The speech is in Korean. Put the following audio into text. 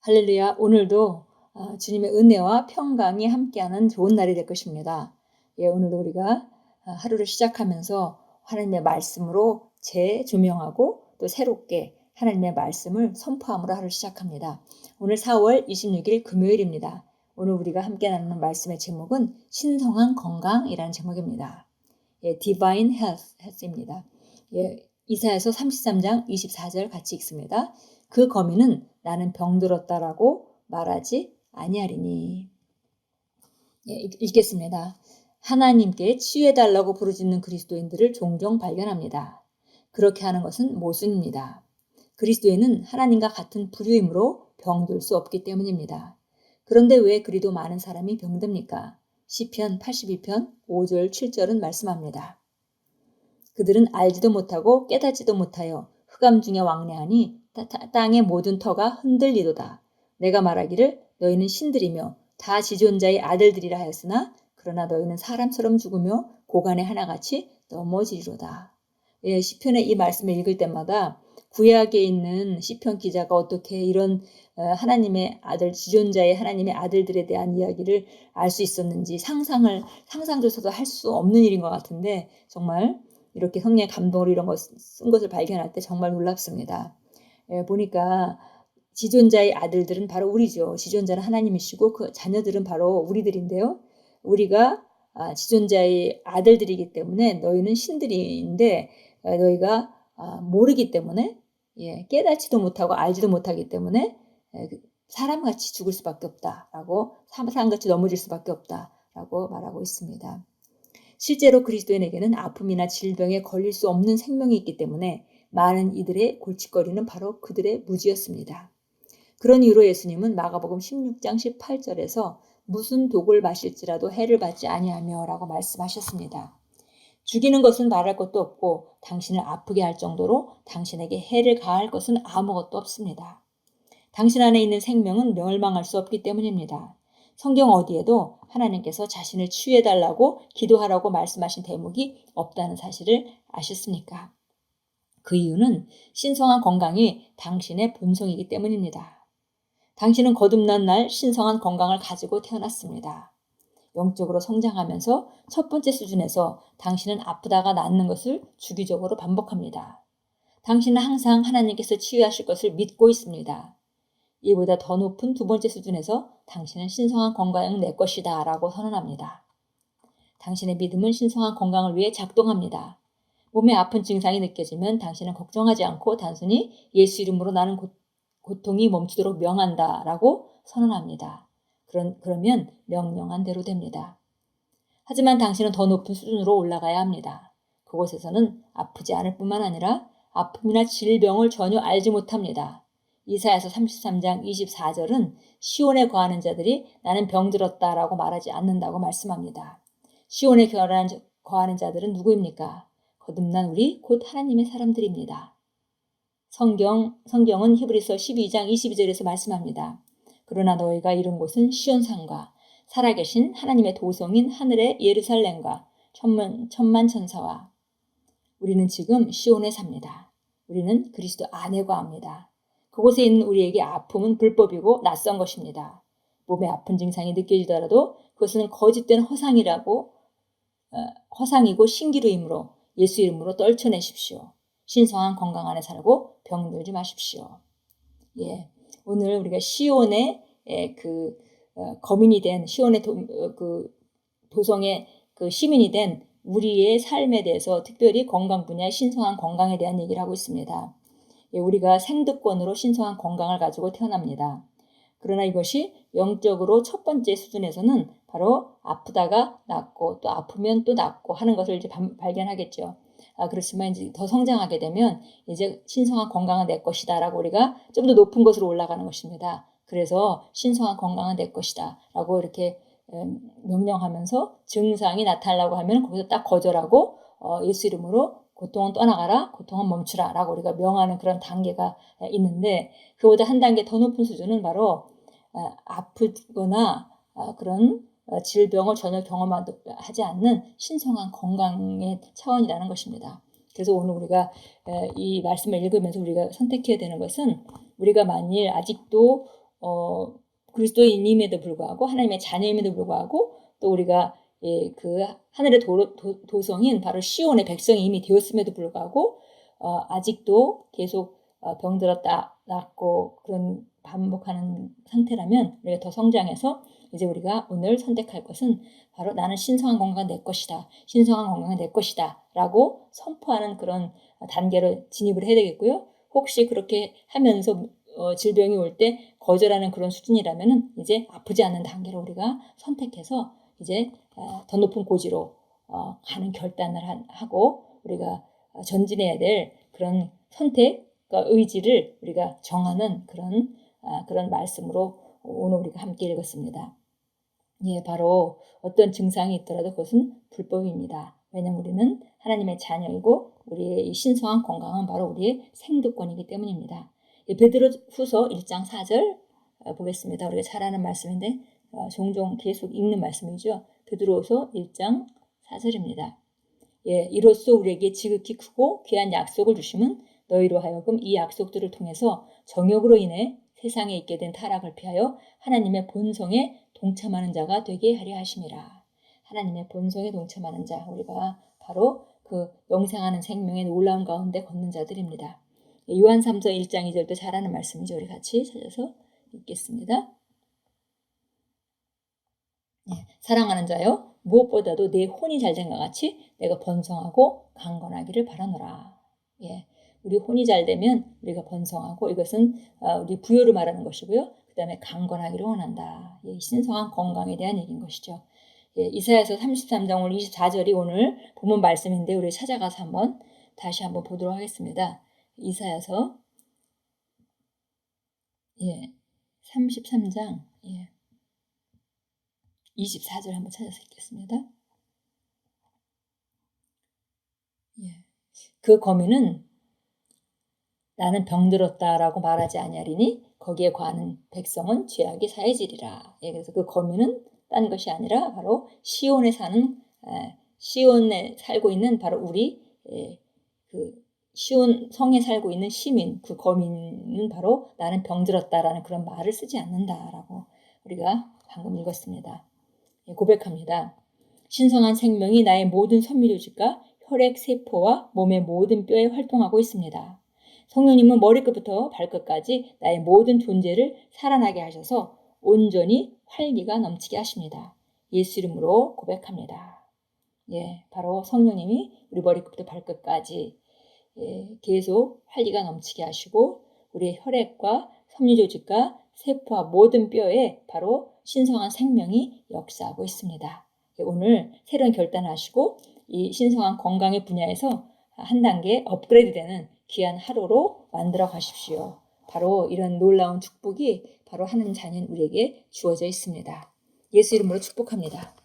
할렐루야. 오늘도 주님의 은혜와 평강이 함께하는 좋은 날이 될 것입니다. 오늘도 우리가 하루를 시작하면서 하나님의 말씀으로 재조명하고 또 새롭게 하나님의 말씀을 선포함으로 하루를 시작합니다. 오늘 4월 26일 금요일입니다. 오늘 우리가 함께 나누는 말씀의 제목은 신성한 건강이라는 제목입니다. Divine Health입니다. 이사야서 33장 24절 같이 읽습니다. 그 거민은 나는 병들었다라고 말하지 아니하리니. 읽겠습니다. 하나님께 치유해달라고 부르짖는 그리스도인들을 종종 발견합니다. 그렇게 하는 것은 모순입니다. 그리스도인은 하나님과 같은 부류이므로 병들 수 없기 때문입니다. 그런데 왜 그리도 많은 사람이 병듭니까? 시편 82편 5절 7절은 말씀합니다. 그들은 알지도 못하고 깨닫지도 못하여 흑암 중에 왕래하니 땅의 모든 터가 흔들리도다. 내가 말하기를 너희는 신들이며 다 지존자의 아들들이라 하였으나 그러나 너희는 사람처럼 죽으며 고간에 하나같이 넘어지리로다. 시편의 이 말씀을 읽을 때마다 구약에 있는 시편 기자가 어떻게 이런 하나님의 아들, 지존자의 하나님의 아들들에 대한 이야기를 알 수 있었는지 상상조차도 할 수 없는 일인 것 같은데 정말 이렇게 성령의 감동으로 이런 거 쓴 것을 발견할 때 정말 놀랍습니다. 보니까 지존자의 아들들은 바로 우리죠. 지존자는 하나님이시고 그 자녀들은 바로 우리들인데요. 우리가 지존자의 아들들이기 때문에 너희는 신들인데 너희가 모르기 때문에 깨닫지도 못하고 알지도 못하기 때문에 사람같이 죽을 수밖에 없다라고 사람같이 넘어질 수밖에 없다라고 말하고 있습니다. 실제로 그리스도인에게는 아픔이나 질병에 걸릴 수 없는 생명이 있기 때문에 많은 이들의 골칫거리는 바로 그들의 무지였습니다. 그런 이유로 예수님은 마가복음 16장 18절에서 무슨 독을 마실지라도 해를 받지 아니하며 라고 말씀하셨습니다. 죽이는 것은 말할 것도 없고 당신을 아프게 할 정도로 당신에게 해를 가할 것은 아무것도 없습니다. 당신 안에 있는 생명은 멸망할 수 없기 때문입니다. 성경 어디에도 하나님께서 자신을 치유해달라고 기도하라고 말씀하신 대목이 없다는 사실을 아셨습니까? 그 이유는 신성한 건강이 당신의 본성이기 때문입니다. 당신은 거듭난 날 신성한 건강을 가지고 태어났습니다. 영적으로 성장하면서 첫 번째 수준에서 당신은 아프다가 낫는 것을 주기적으로 반복합니다. 당신은 항상 하나님께서 치유하실 것을 믿고 있습니다. 이보다 더 높은 두 번째 수준에서 당신은 신성한 건강은 내 것이다 라고 선언합니다. 당신의 믿음은 신성한 건강을 위해 작동합니다. 몸에 아픈 증상이 느껴지면 당신은 걱정하지 않고 단순히 예수 이름으로 나는 고통이 멈추도록 명한다 라고 선언합니다. 그러면 명령한 대로 됩니다. 하지만 당신은 더 높은 수준으로 올라가야 합니다. 그곳에서는 아프지 않을 뿐만 아니라 아픔이나 질병을 전혀 알지 못합니다. 이사야서 33장 24절은 시온에 거하는 자들이 나는 병들었다라고 말하지 않는다고 말씀합니다. 시온에 거하는 자들은 누구입니까? 거듭난 우리 곧 하나님의 사람들입니다. 성경은 히브리서 12장 22절에서 말씀합니다. 그러나 너희가 이룬 곳은 시온산과 살아계신 하나님의 도성인 하늘의 예루살렘과 천만 천사와 우리는 지금 시온에 삽니다. 우리는 그리스도 안에 거합니다. 그곳에 있는 우리에게 아픔은 불법이고 낯선 것입니다. 몸에 아픈 증상이 느껴지더라도 그것은 거짓된 허상이고 신기루이므로 예수 이름으로 떨쳐내십시오. 신성한 건강 안에 살고 병들지 마십시오. 오늘 우리가 시온의 거민이 된 시온의 도성의 시민이 된 우리의 삶에 대해서 특별히 건강 분야의 신성한 건강에 대한 얘기를 하고 있습니다. 우리가 생득권으로 신성한 건강을 가지고 태어납니다. 그러나 이것이 영적으로 첫 번째 수준에서는 바로 아프다가 낫고 또 아프면 또 낫고 하는 것을 이제 발견하겠죠. 그렇지만 이제 더 성장하게 되면 이제 신성한 건강은 내 것이다라고 우리가 좀 더 높은 것으로 올라가는 것입니다. 그래서 신성한 건강은 내 것이다라고 이렇게 명령하면서 증상이 나타나려고 하면 거기서 딱 거절하고 예수 이름으로 고통은 떠나가라, 고통은 멈추라 라고 우리가 명하는 그런 단계가 있는데 그보다 한 단계 더 높은 수준은 바로 아프거나 그런 질병을 전혀 경험하지 않는 신성한 건강의 차원이라는 것입니다. 그래서 오늘 우리가 이 말씀을 읽으면서 우리가 선택해야 되는 것은 우리가 만일 아직도 그리스도인임에도 불구하고 하나님의 자녀임에도 불구하고 또 우리가 그 하늘의 도성인 바로 시온의 백성이 이미 되었음에도 불구하고 아직도 계속 병들었다 낫고 그런 반복하는 상태라면 우리가 더 성장해서 이제 우리가 오늘 선택할 것은 바로 나는 신성한 건강은 내 것이다. 신성한 건강은 내 것이다. 라고 선포하는 그런 단계로 진입을 해야 되겠고요. 혹시 그렇게 하면서 질병이 올 때 거절하는 그런 수준이라면은 이제 아프지 않는 단계로 우리가 선택해서 이제 더 높은 고지로 가는 결단을 하고 우리가 전진해야 될 그런 선택과 의지를 우리가 정하는 그런 말씀으로 오늘 우리가 함께 읽었습니다. 예, 바로 어떤 증상이 있더라도 그것은 불법입니다. 왜냐하면 우리는 하나님의 자녀이고 우리의 이 신성한 건강은 바로 우리의 생득권이기 때문입니다. 베드로후서 1장 4절 보겠습니다. 우리가 잘 아는 말씀인데 종종 계속 읽는 말씀이죠. 베드로후서 1장 4절입니다. 예, 이로써 우리에게 지극히 크고 귀한 약속을 주심은 너희로 하여금 이 약속들을 통해서 정욕으로 인해 세상에 있게 된 타락을 피하여 하나님의 본성에 동참하는 자가 되게 하려 하심이라. 하나님의 본성에 동참하는 자, 우리가 바로 그 영생하는 생명의 놀라운 가운데 걷는 자들입니다. 요한 3서 1장 2절도 잘 아는 말씀이죠. 우리 같이 찾아서 읽겠습니다. 예, 사랑하는 자여, 무엇보다도 내 혼이 잘된 것 같이 내가 번성하고 강건하기를 바라노라. 예, 우리 혼이 잘 되면 우리가 번성하고 이것은 우리 부요를 말하는 것이고요. 그 다음에 강건하기를 원한다. 예, 신성한 건강에 대한 얘기인 것이죠. 예, 이사야서 33장 오늘 24절이 오늘 본문 말씀인데 우리 찾아가서 다시 한번 보도록 하겠습니다. 이사야서 33장 24절 한번 찾아서 읽겠습니다. 그 거민은 나는 병들었다라고 말하지 아니하리니 거기에 관한 백성은 죄악이 사해지리라. 그래서 그 거민은 딴 것이 아니라 바로 시온에 살고 있는 바로 우리 그 시온 성에 살고 있는 시민, 그 거민은 바로 나는 병들었다라는 그런 말을 쓰지 않는다라고 우리가 방금 읽었습니다. 고백합니다. 신성한 생명이 나의 모든 섬유조직과 혈액, 세포와 몸의 모든 뼈에 활동하고 있습니다. 성령님은 머리끝부터 발끝까지 나의 모든 존재를 살아나게 하셔서 온전히 활기가 넘치게 하십니다. 예수 이름으로 고백합니다. 예, 바로 성령님이 우리 머리끝부터 발끝까지 계속 활기가 넘치게 하시고 우리의 혈액과 섬유조직과 세포와 모든 뼈에 바로 신성한 생명이 역사하고 있습니다. 오늘 새로운 결단을 하시고 이 신성한 건강의 분야에서 한 단계 업그레이드되는 귀한 하루로 만들어 가십시오. 바로 이런 놀라운 축복이 바로 하나님 자녀인 우리에게 주어져 있습니다. 예수 이름으로 축복합니다.